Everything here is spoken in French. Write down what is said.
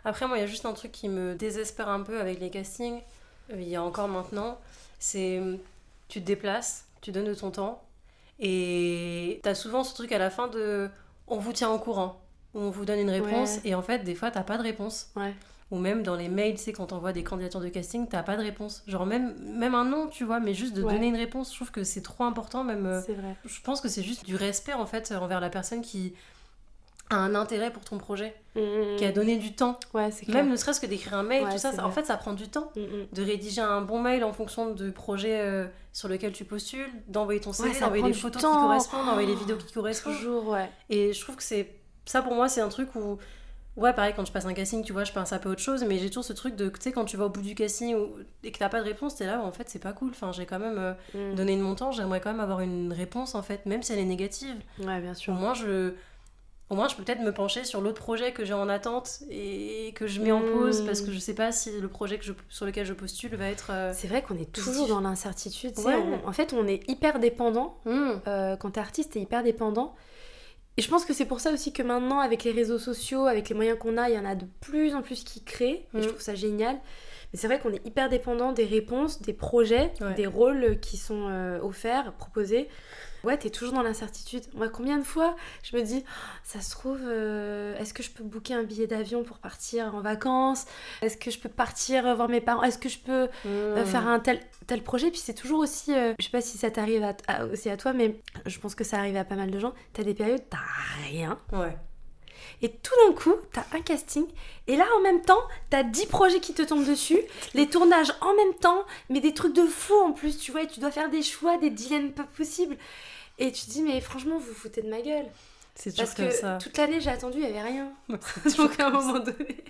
Après, moi, il y a juste un truc qui me désespère un peu avec les castings, il y a encore maintenant, c'est tu te déplaces, tu donnes de ton temps, et t'as souvent ce truc à la fin de on vous tient au courant, ou on vous donne une réponse, Ouais. et en fait, des fois, t'as pas de réponse. Ouais. Ou même dans les mails, tu sais, quand t'envoies des candidatures de casting, t'as pas de réponse. Genre même un nom, tu vois, mais juste de Ouais. donner une réponse, je trouve que c'est trop important. Même, C'est vrai. je pense que c'est juste du respect, en fait, envers la personne qui a un intérêt pour ton projet, qui a donné du temps. Ouais, c'est clair. Même ne serait-ce que d'écrire un mail, Ouais, tout ça, c'est en vrai. fait, ça prend du temps. De rédiger un bon mail en fonction du projet sur lequel tu postules, d'envoyer ton CV, Ouais, ça d'envoyer prend les du photos qui temps. correspondent, d'envoyer les vidéos qui correspondent. Toujours, ouais. Et je trouve que c'est... Ça, pour moi, c'est un truc où... Ouais, pareil, quand je passe un casting, tu vois, je pense un peu à autre chose, mais j'ai toujours ce truc de, tu sais, quand tu vas au bout du casting et que t'as pas de réponse, t'es là, en fait, c'est pas cool. Enfin, j'ai quand même donné de mon temps, j'aimerais quand même avoir une réponse, en fait, même si elle est négative. Ouais, bien sûr. Au moins, je peux peut-être me pencher sur l'autre projet que j'ai en attente et que je mets en pause parce que je sais pas si le projet sur lequel je postule va être. C'est vrai qu'on est toujours dans l'incertitude. Tu sais, Ouais. en fait, on est hyper dépendant. Quand t'es artiste, t'es hyper dépendant. Et je pense que c'est pour ça aussi que maintenant, avec les réseaux sociaux, avec les moyens qu'on a, il y en a de plus en plus qui créent. Et je trouve ça génial. Mais c'est vrai qu'on est hyper dépendant des réponses, des projets, des rôles qui sont offerts, proposés. Ouais, t'es toujours dans l'incertitude. Moi, combien de fois je me dis, ça se trouve, est-ce que je peux booker un billet d'avion pour partir en vacances ? Est-ce que je peux partir voir mes parents ? Est-ce que je peux faire un tel projet ? Puis c'est toujours aussi, je sais pas si ça t'arrive aussi à toi, mais je pense que ça arrive à pas mal de gens. T'as des périodes, t'as rien. Ouais. Et tout d'un coup, t'as un casting, et là en même temps, t'as 10 projets qui te tombent dessus, les tournages en même temps, mais des trucs de fou en plus, tu vois, et tu dois faire des choix, des dilemmes pas possibles. Et tu te dis, mais franchement, vous vous foutez de ma gueule. C'est toujours Parce comme que ça. toute l'année, j'ai attendu, il n'y avait rien. Donc à un moment donné...